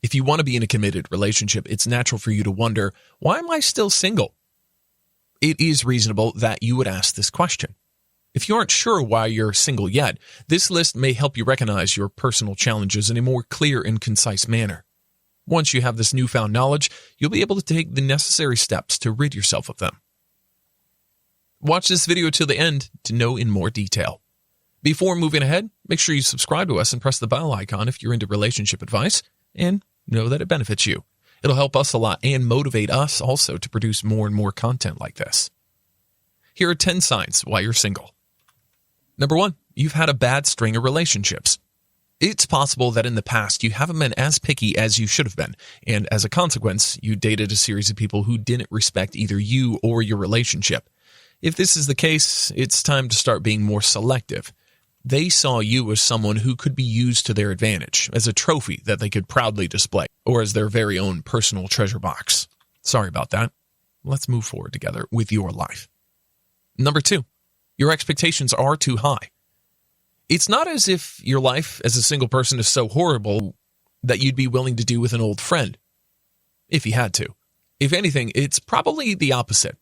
If you want to be in a committed relationship, it's natural for you to wonder, why am I still single? It is reasonable that you would ask this question. If you aren't sure why you're single yet, this list may help you recognize your personal challenges in a more clear and concise manner. Once you have this newfound knowledge, you'll be able to take the necessary steps to rid yourself of them. Watch this video till the end to know in more detail. Before moving ahead, make sure you subscribe to us and press the bell icon if you're into relationship advice, and know that it benefits you. It'll help us a lot and motivate us also to produce more and more content like this. Here are 10 signs why you're single. Number 1, you've had a bad string of relationships. It's possible that in the past you haven't been as picky as you should have been, and as a consequence, you dated a series of people who didn't respect either you or your relationship. If this is the case, it's time to start being more selective. They saw you as someone who could be used to their advantage, as a trophy that they could proudly display, or as their very own personal treasure box. Sorry about that. Let's move forward together with your life. Number 2. Your expectations are too high. It's not as if your life as a single person is so horrible that you'd be willing to do with an old friend, if you had to. If anything, it's probably the opposite.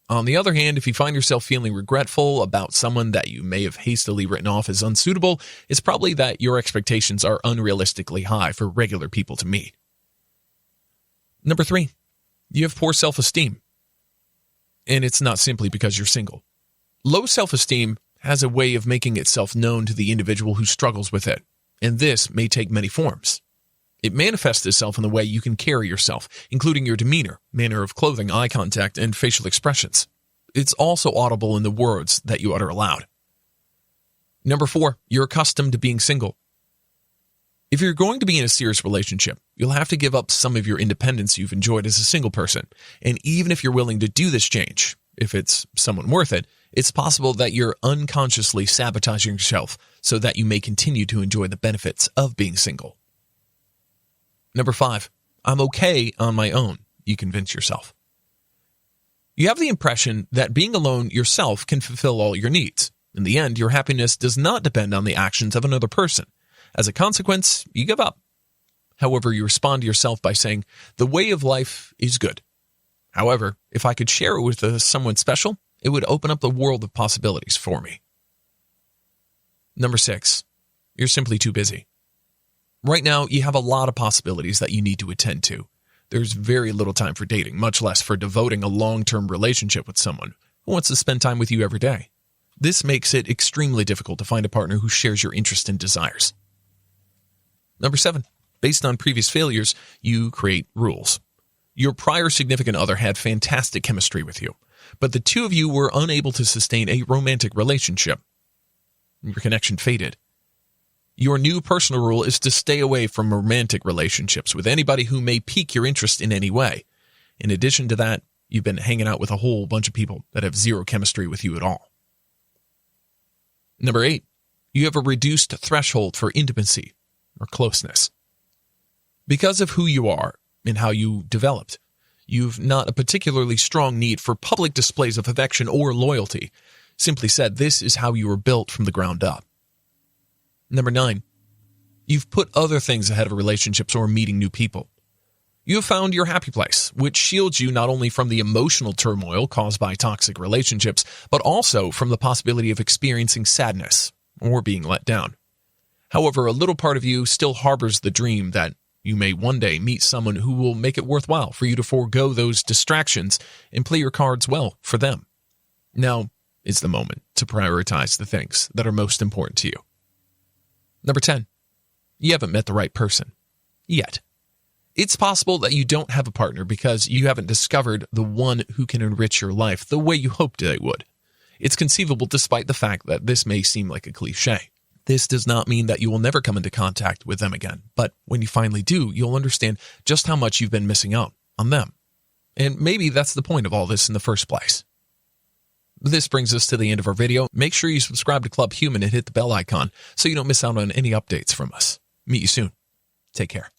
On the other hand, if you find yourself feeling regretful about someone that you may have hastily written off as unsuitable, it's probably that your expectations are unrealistically high for regular people to meet. Number 3, you have poor self-esteem. And it's not simply because you're single. Low self-esteem has a way of making itself known to the individual who struggles with it, and this may take many forms. It manifests itself in the way you can carry yourself, including your demeanor, manner of clothing, eye contact, and facial expressions. It's also audible in the words that you utter aloud. Number 4, you're accustomed to being single. If you're going to be in a serious relationship, you'll have to give up some of your independence you've enjoyed as a single person, and even if you're willing to do this change, if it's someone worth it, it's possible that you're unconsciously sabotaging yourself so that you may continue to enjoy the benefits of being single. Number 5, I'm okay on my own, you convince yourself. You have the impression that being alone yourself can fulfill all your needs. In the end, your happiness does not depend on the actions of another person. As a consequence, you give up. However, you respond to yourself by saying, the way of life is good. However, if I could share it with someone special, it would open up the world of possibilities for me. Number 6, you're simply too busy. Right now, you have a lot of possibilities that you need to attend to. There's very little time for dating, much less for devoting a long-term relationship with someone who wants to spend time with you every day. This makes it extremely difficult to find a partner who shares your interests and desires. Number 7, based on previous failures, you create rules. Your prior significant other had fantastic chemistry with you, but the two of you were unable to sustain a romantic relationship. Your connection faded. Your new personal rule is to stay away from romantic relationships with anybody who may pique your interest in any way. In addition to that, you've been hanging out with a whole bunch of people that have zero chemistry with you at all. Number 8, you have a reduced threshold for intimacy or closeness. Because of who you are and how you developed, you've not a particularly strong need for public displays of affection or loyalty. Simply said, this is how you were built from the ground up. Number 9, you've put other things ahead of relationships or meeting new people. You have found your happy place, which shields you not only from the emotional turmoil caused by toxic relationships, but also from the possibility of experiencing sadness or being let down. However, a little part of you still harbors the dream that you may one day meet someone who will make it worthwhile for you to forego those distractions and play your cards well for them. Now is the moment to prioritize the things that are most important to you. Number 10, you haven't met the right person yet. It's possible that you don't have a partner because you haven't discovered the one who can enrich your life the way you hoped they would. It's conceivable despite the fact that this may seem like a cliche. This does not mean that you will never come into contact with them again, but when you finally do, you'll understand just how much you've been missing out on them. And maybe that's the point of all this in the first place. This brings us to the end of our video. Make sure you subscribe to Club Human and hit the bell icon so you don't miss out on any updates from us. Meet you soon. Take care.